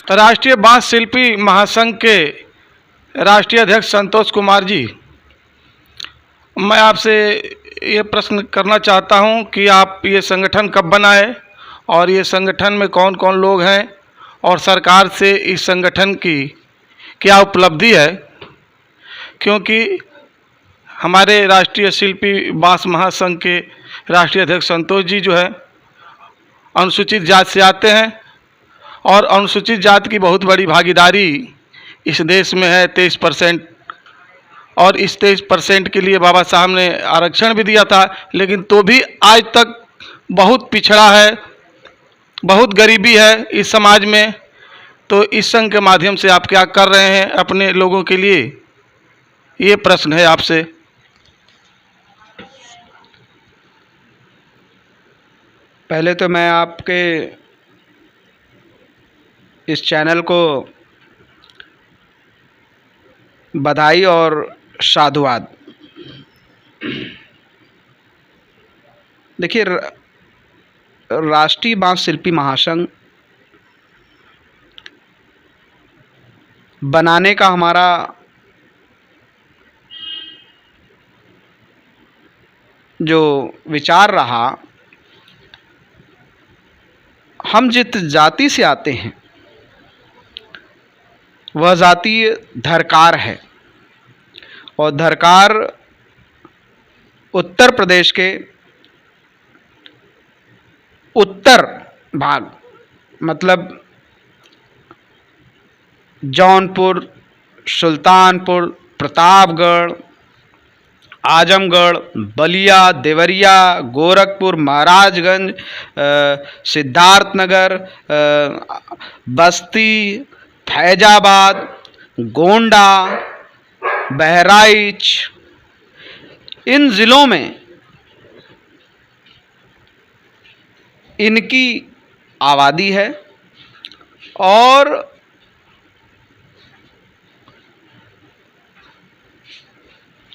राष्ट्रीय बांस शिल्पी महासंघ के राष्ट्रीय अध्यक्ष संतोष कुमार जी, मैं आपसे ये प्रश्न करना चाहता हूँ कि आप ये संगठन कब बनाए और ये संगठन में कौन कौन लोग हैं और सरकार से इस संगठन की क्या उपलब्धि है, क्योंकि हमारे राष्ट्रीय शिल्पी बांस महासंघ के राष्ट्रीय अध्यक्ष संतोष जी जो है अनुसूचित जाति से आते हैं और अनुसूचित जाति की बहुत बड़ी भागीदारी इस देश में है 23%, और इस 23% के लिए बाबा साहब ने आरक्षण भी दिया था, लेकिन तो भी आज तक बहुत पिछड़ा है, बहुत गरीबी है इस समाज में। तो इस संघ के माध्यम से आप क्या कर रहे हैं अपने लोगों के लिए, ये प्रश्न है आपसे। पहले तो मैं आपके इस चैनल को बधाई और साधुवाद। देखिए, राष्ट्रीय बांस शिल्पी महासंघ बनाने का हमारा जो विचार रहा, हम जिस जाति से आते हैं वह जाति धरकार है, और धरकार उत्तर प्रदेश के उत्तर भाग, मतलब जौनपुर, सुल्तानपुर, प्रतापगढ़, आजमगढ़, बलिया, देवरिया, गोरखपुर, महाराजगंज, सिद्धार्थनगर, बस्ती, फैजाबाद, गोंडा, बहराइच, इन ज़िलों में इनकी आबादी है। और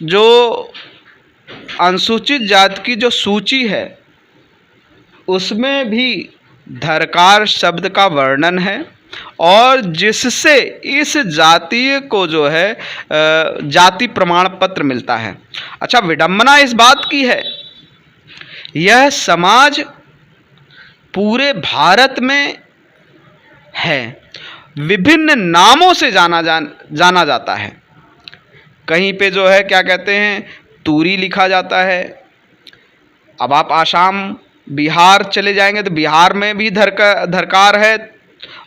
जो अनुसूचित जाति की जो सूची है उसमें भी धरकार शब्द का वर्णन है, और जिससे इस जाति को जो है जाति प्रमाण पत्र मिलता है। अच्छा, विडंबना इस बात की है, यह समाज पूरे भारत में है, विभिन्न नामों से जाना जाता है। कहीं पे जो है क्या कहते हैं, तूरी लिखा जाता है। अब आप आसाम, बिहार चले जाएंगे तो बिहार में भी धरकार है,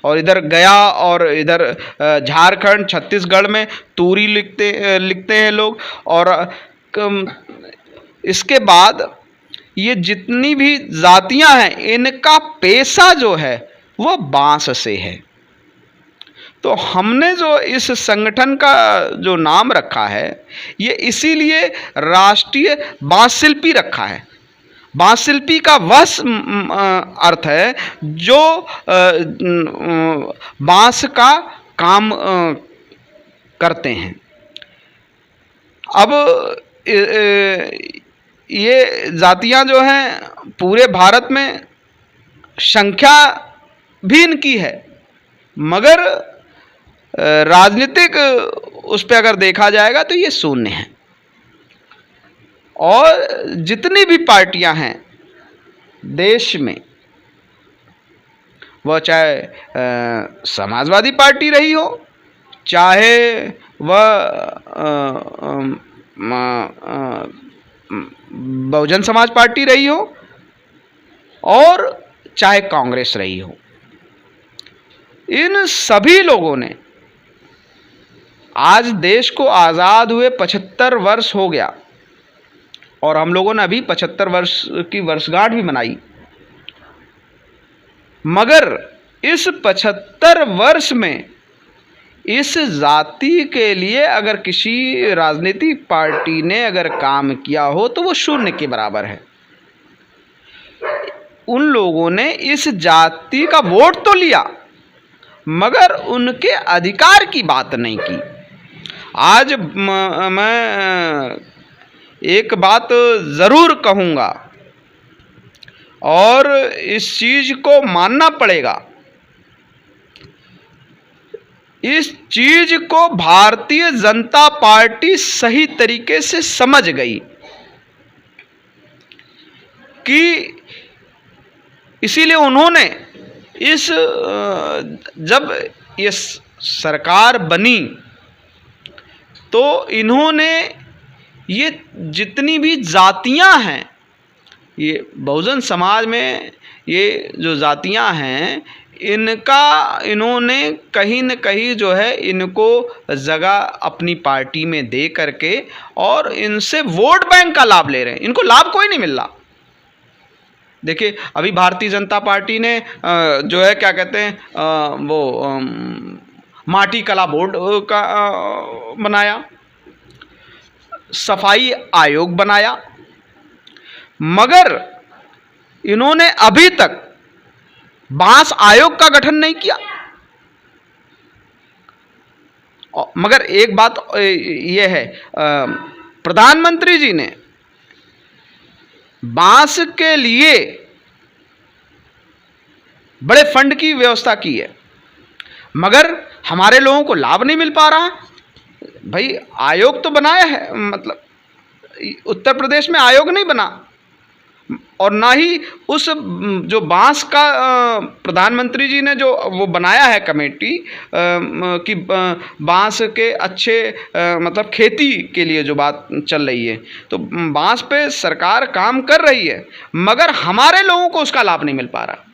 और इधर गया और इधर झारखंड, छत्तीसगढ़ में तूरी लिखते हैं लोग। और इसके बाद ये जितनी भी जातियां हैं इनका पेशा जो है वो बांस से है। तो हमने जो इस संगठन का जो नाम रखा है ये इसीलिए राष्ट्रीय बांस शिल्पी रखा है। बांस शिल्पी का वह अर्थ है जो बांस का काम करते हैं। अब ये जातियां जो हैं पूरे भारत में संख्या भी इनकी है, मगर राजनीतिक उस पर अगर देखा जाएगा तो ये शून्य है। और जितनी भी पार्टियां हैं देश में, वह चाहे समाजवादी पार्टी रही हो, चाहे वह बहुजन समाज पार्टी रही हो, और चाहे कांग्रेस रही हो, इन सभी लोगों ने, आज देश को आज़ाद हुए 75 वर्ष हो गया और हम लोगों ने अभी 75 वर्ष की वर्षगांठ भी मनाई, मगर इस 75 वर्ष में इस जाति के लिए अगर किसी राजनीतिक पार्टी ने अगर काम किया हो तो वो शून्य के बराबर है। उन लोगों ने इस जाति का वोट तो लिया मगर उनके अधिकार की बात नहीं की। आज मैं एक बात ज़रूर कहूँगा और इस चीज़ को मानना पड़ेगा इस चीज को भारतीय जनता पार्टी सही तरीके से समझ गई कि इसीलिए उन्होंने जब ये सरकार बनी तो इन्होंने ये जितनी भी जातियां हैं, ये बहुजन समाज में ये जो जातियां हैं, इन्होंने कहीं न कहीं जो है इनको जगह अपनी पार्टी में दे करके और इनसे वोट बैंक का लाभ ले रहे हैं। इनको लाभ कोई नहीं मिल रहा। देखिए, अभी भारतीय जनता पार्टी ने जो है क्या कहते हैं माटी कला बोर्ड का बनाया, सफाई आयोग बनाया, मगर इन्होंने अभी तक बांस आयोग का गठन नहीं किया। मगर एक बात यह है, प्रधानमंत्री जी ने बांस के लिए बड़े फंड की व्यवस्था की है, मगर हमारे लोगों को लाभ नहीं मिल पा रहा। भाई, आयोग तो बनाया है, मतलब उत्तर प्रदेश में आयोग नहीं बना, और ना ही उस जो बांस का प्रधानमंत्री जी ने जो वो बनाया है कमेटी कि बांस के अच्छे मतलब खेती के लिए जो बात चल रही है, तो बांस पे सरकार काम कर रही है, मगर हमारे लोगों को उसका लाभ नहीं मिल पा रहा।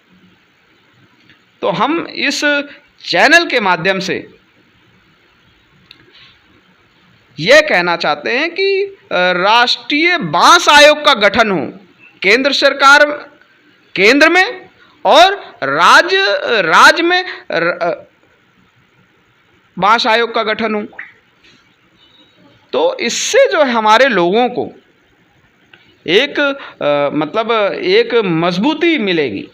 तो हम इस चैनल के माध्यम से ये कहना चाहते हैं कि राष्ट्रीय बांस आयोग का गठन हो, केंद्र सरकार केंद्र में और राज्य में बांस आयोग का गठन हो। तो इससे जो है हमारे लोगों को एक मतलब एक मजबूती मिलेगी।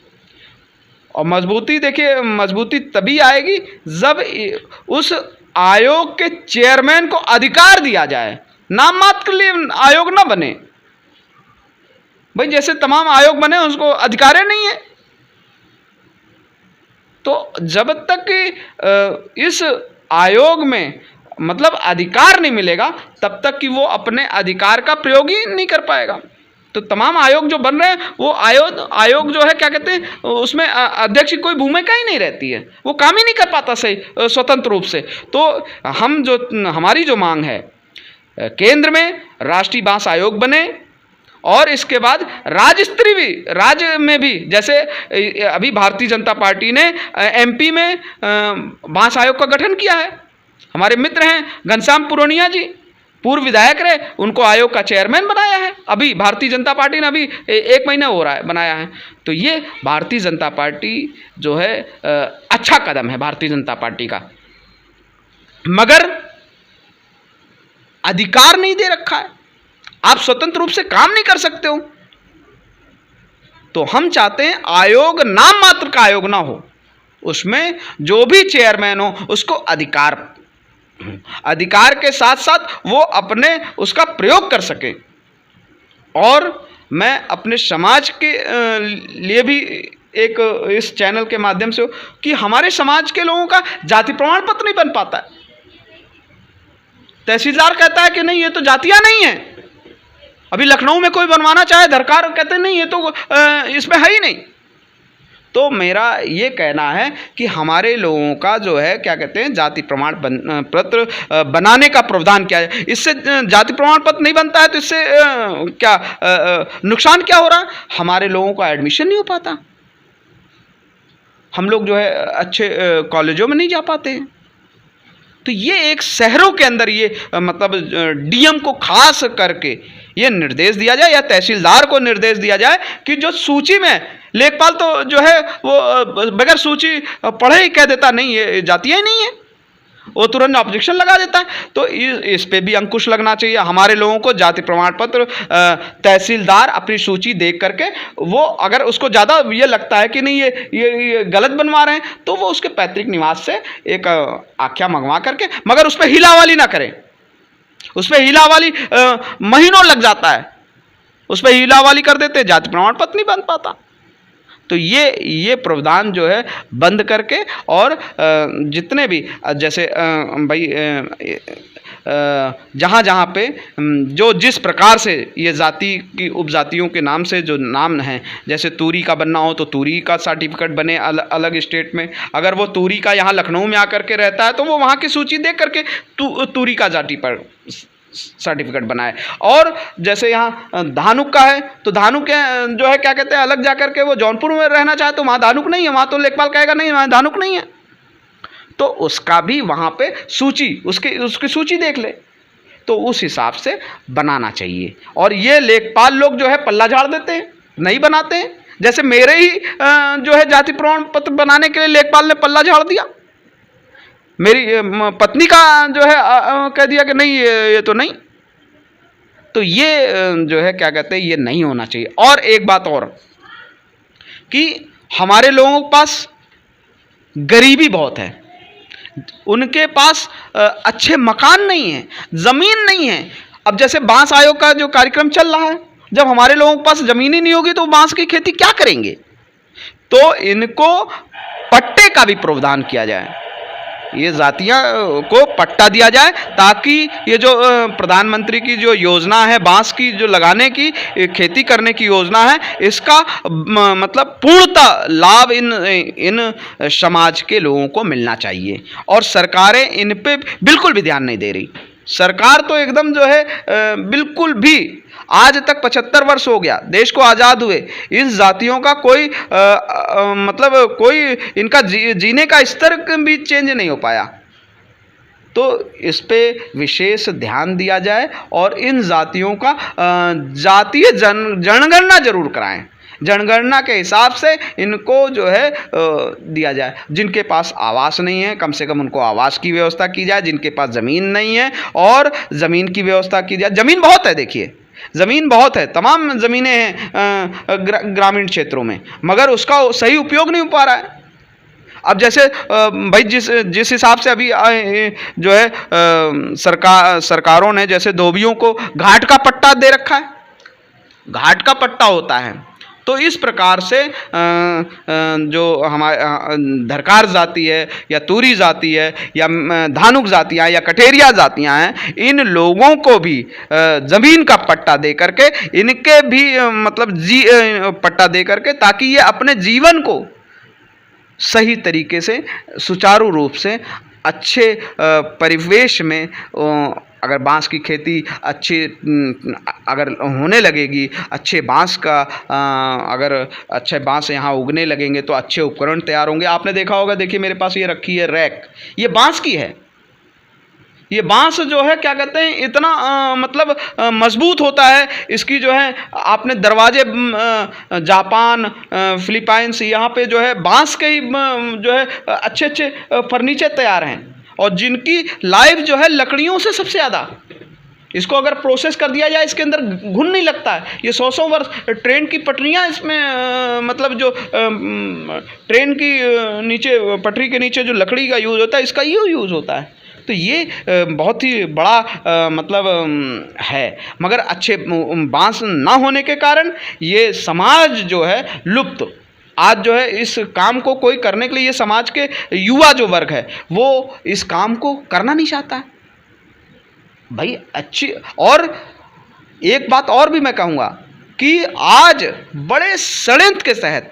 और मजबूती, देखिए, मजबूती तभी आएगी जब उस आयोग के चेयरमैन को अधिकार दिया जाए, नाम मात्र के लिए आयोग ना बने। भाई, जैसे तमाम आयोग बने उसको अधिकार नहीं है। तो जब तक कि इस आयोग में मतलब अधिकार नहीं मिलेगा, तब तक कि वो अपने अधिकार का प्रयोग ही नहीं कर पाएगा। तो तमाम आयोग जो बन रहे हैं, वो आयोग जो है क्या कहते हैं, उसमें अध्यक्ष की कोई भूमिका ही नहीं रहती है, वो काम ही नहीं कर पाता सही स्वतंत्र रूप से। तो हमारी जो मांग है, केंद्र में राष्ट्रीय बांस आयोग बने, और इसके बाद राज्य में भी, जैसे अभी भारतीय जनता पार्टी ने एमपी में बांस आयोग का गठन किया है। हमारे मित्र हैं घनश्याम पुरोनिया जी, पूर्व विधायक रहे, उनको आयोग का चेयरमैन बनाया है। अभी भारतीय जनता पार्टी ने अभी 1 महीना हो रहा है बनाया है। तो ये भारतीय जनता पार्टी जो है अच्छा कदम है भारतीय जनता पार्टी का, मगर अधिकार नहीं दे रखा है। आप स्वतंत्र रूप से काम नहीं कर सकते हो। तो हम चाहते हैं आयोग नाम मात्र का आयोग ना हो, उसमें जो भी चेयरमैन हो उसको अधिकार के साथ साथ वो अपने उसका प्रयोग कर सके। और मैं अपने समाज के लिए भी एक इस चैनल के माध्यम से कि हमारे समाज के लोगों का जाति प्रमाण पत्र नहीं बन पाता है। तहसीलदार कहता है कि नहीं, ये तो जातियां नहीं है। अभी लखनऊ में कोई बनवाना चाहे, धरकार कहते नहीं, ये तो इसमें है ही नहीं। तो मेरा ये कहना है कि हमारे लोगों का जो है क्या कहते हैं, जाति प्रमाण पत्र बनाने का प्रावधान किया है। इससे जाति प्रमाण पत्र नहीं बनता है तो इससे क्या नुकसान क्या हो रहा है, हमारे लोगों का एडमिशन नहीं हो पाता, हम लोग जो है अच्छे कॉलेजों में नहीं जा पाते हैं। तो ये एक शहरों के अंदर ये मतलब डीएम को खास करके ये निर्देश दिया जाए, या तहसीलदार को निर्देश दिया जाए कि जो सूची में, लेखपाल तो जो है वो बगैर सूची पढ़े ही कह देता नहीं, ये जातियाँ ही नहीं है, वो तुरंत ऑब्जेक्शन लगा देता है। तो इस पे भी अंकुश लगना चाहिए। हमारे लोगों को जाति प्रमाण पत्र तहसीलदार अपनी सूची देख करके, वो अगर उसको ज़्यादा ये लगता है कि नहीं ये गलत बनवा रहे हैं, तो वो उसके पैतृक निवास से एक आख्या मंगवा करके, मगर उस पर हीलावाली ना करें। उस पर हीलावाली महीनों लग जाता है, उस पर हीलावाली कर देते, जाति प्रमाण पत्र नहीं बन पाता। तो ये प्रावधान जो है बंद करके और जितने भी जैसे भाई जहाँ जहाँ पे जो जिस प्रकार से ये जाति की उपजातियों के नाम से जो नाम हैं, जैसे तूरी का बनना हो तो तूरी का सर्टिफिकेट बने अलग स्टेट में। अगर वो तूरी का यहाँ लखनऊ में आकर के रहता है तो वो वहाँ की सूची देख करके तूरी का जाति पर सर्टिफिकेट बनाए। और जैसे यहाँ धानुक का है तो धानुक जो है क्या कहते हैं, अलग जा करके वो जौनपुर में रहना चाहे तो वहाँ धानुक नहीं है, वहाँ तो लेखपाल कहेगा नहीं वहाँ धानुक नहीं है, तो उसका भी वहाँ पे सूची उसकी सूची देख ले। तो उस हिसाब से बनाना चाहिए। और ये लेखपाल लोग जो है पल्ला झाड़ देते हैं, नहीं बनाते हैं। जैसे मेरे ही जो है जाति प्रमाण पत्र बनाने के लिए लेखपाल ने पल्ला झाड़ दिया, मेरी पत्नी का जो है कह दिया कि नहीं ये तो नहीं। तो ये जो है क्या कहते हैं, ये नहीं होना चाहिए। और एक बात और कि हमारे लोगों के पास गरीबी बहुत है, उनके पास अच्छे मकान नहीं है, ज़मीन नहीं है। अब जैसे बांस आयोग का जो कार्यक्रम चल रहा है, जब हमारे लोगों के पास ज़मीन ही नहीं होगी तो बांस की खेती क्या करेंगे। तो इनको पट्टे का भी प्रावधान किया जाए, ये जातियां को पट्टा दिया जाए, ताकि ये जो प्रधानमंत्री की जो योजना है बांस की जो लगाने की खेती करने की योजना है, इसका मतलब पूर्णतः लाभ इन समाज के लोगों को मिलना चाहिए। और सरकारें इन पे बिल्कुल भी ध्यान नहीं दे रही। सरकार तो एकदम जो है बिल्कुल भी, आज तक 75 वर्ष हो गया देश को आज़ाद हुए, इस जातियों का कोई मतलब कोई इनका जीने का स्तर भी चेंज नहीं हो पाया। तो इस पे विशेष ध्यान दिया जाए और इन जातियों का जातीय जनगणना जरूर कराएं। जनगणना के हिसाब से इनको जो है दिया जाए। जिनके पास आवास नहीं है कम से कम उनको आवास की व्यवस्था की जाए, जिनके पास ज़मीन नहीं है और ज़मीन की व्यवस्था की जाए। ज़मीन बहुत है, देखिए ज़मीन बहुत है, तमाम ज़मीनें हैं ग्रामीण क्षेत्रों में, मगर उसका सही उपयोग नहीं हो पा रहा है। अब जैसे भाई जिस हिसाब से अभी जो है सरकारों ने जैसे धोबियों को घाट का पट्टा दे रखा है, घाट का पट्टा होता है, तो इस प्रकार से जो हमारे धरकार जाति है या तूरी जाति है या धानुक जातियाँ या कटेरिया जातियाँ हैं, इन लोगों को भी ज़मीन का पट्टा दे करके, इनके भी मतलब पट्टा दे करके, ताकि ये अपने जीवन को सही तरीके से सुचारू रूप से अच्छे परिवेश में, अगर बांस की खेती अच्छी अगर होने लगेगी, अच्छे बांस का अगर अच्छे बांस यहाँ उगने लगेंगे तो अच्छे उपकरण तैयार होंगे। आपने देखा होगा, देखिए मेरे पास ये रखी है रैक, ये बांस की है। ये बांस जो है क्या कहते हैं, इतना मतलब मजबूत होता है, इसकी जो है आपने दरवाजे जापान फिलीपाइंस यहाँ पे जो है बांस के ही जो है अच्छे अच्छे फर्नीचर तैयार हैं, और जिनकी लाइफ जो है लकड़ियों से सबसे ज़्यादा। इसको अगर प्रोसेस कर दिया जाए, इसके अंदर घुन नहीं लगता है। ये 100 वर्ष ट्रेन की पटरियाँ इसमें मतलब जो ट्रेन की नीचे पटरी के नीचे जो लकड़ी का यूज़ होता है, इसका ये यूज़ होता है। तो ये बहुत ही बड़ा मतलब है, मगर अच्छे बांस ना होने के कारण ये समाज जो है लुप्त। आज जो है इस काम को कोई करने के लिए, ये समाज के युवा जो वर्ग है वो इस काम को करना नहीं चाहता है भाई। अच्छी, और एक बात और भी मैं कहूँगा कि आज बड़े षड्यंत्र के तहत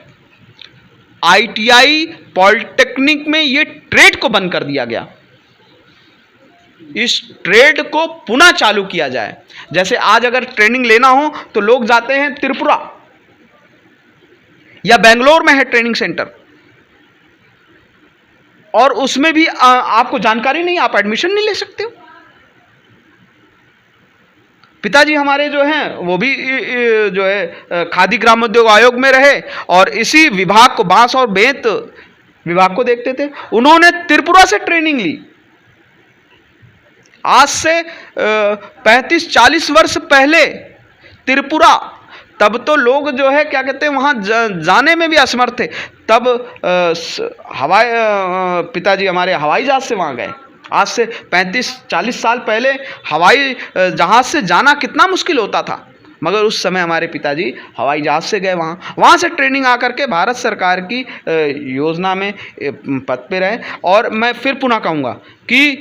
ITI पॉलिटेक्निक में ये ट्रेड को बंद कर दिया गया। इस ट्रेड को पुनः चालू किया जाए। जैसे आज अगर ट्रेनिंग लेना हो तो लोग जाते हैं त्रिपुरा या बेंगलोर में है ट्रेनिंग सेंटर, और उसमें भी आपको जानकारी नहीं, आप एडमिशन नहीं ले सकते हो। पिताजी हमारे जो हैं वो भी जो है खादी ग्रामोद्योग आयोग में रहे और इसी विभाग को, बांस और बेंत विभाग को देखते थे। उन्होंने त्रिपुरा से ट्रेनिंग ली। आज से 35-40 वर्ष पहले त्रिपुरा, तब तो लोग जो है क्या कहते हैं वहाँ जाने में भी असमर्थ थे। तब पिताजी हमारे हवाई जहाज़ से वहाँ गए। आज से 35-40 साल पहले हवाई जहाज़ से जाना कितना मुश्किल होता था। मगर उस समय हमारे पिताजी हवाई जहाज़ से गए वहाँ से ट्रेनिंग आकर के भारत सरकार की योजना में पद पे रहे। और मैं फिर पुनः कहूँगा कि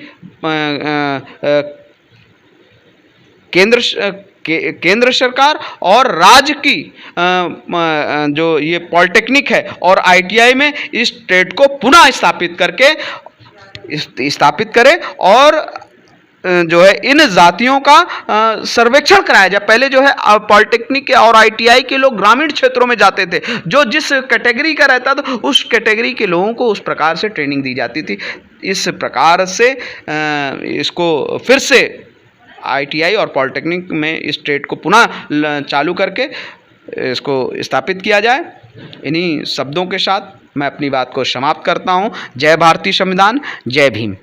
केंद्र सरकार और राज्य की जो ये पॉलिटेक्निक है और आईटीआई में इस ट्रेड को पुनः स्थापित करें और जो है इन जातियों का सर्वेक्षण कराया जाए। पहले जो है पॉलिटेक्निक और आईटीआई के लोग ग्रामीण क्षेत्रों में जाते थे, जो जिस कैटेगरी का रहता था उस कैटेगरी के लोगों को उस प्रकार से ट्रेनिंग दी जाती थी। इस प्रकार से इसको फिर से आईटीआई और पॉलिटेक्निक में इस ट्रेड को पुनः चालू करके इसको स्थापित किया जाए। इन्हीं शब्दों के साथ मैं अपनी बात को समाप्त करता हूँ। जय भारतीय संविधान, जय भीम।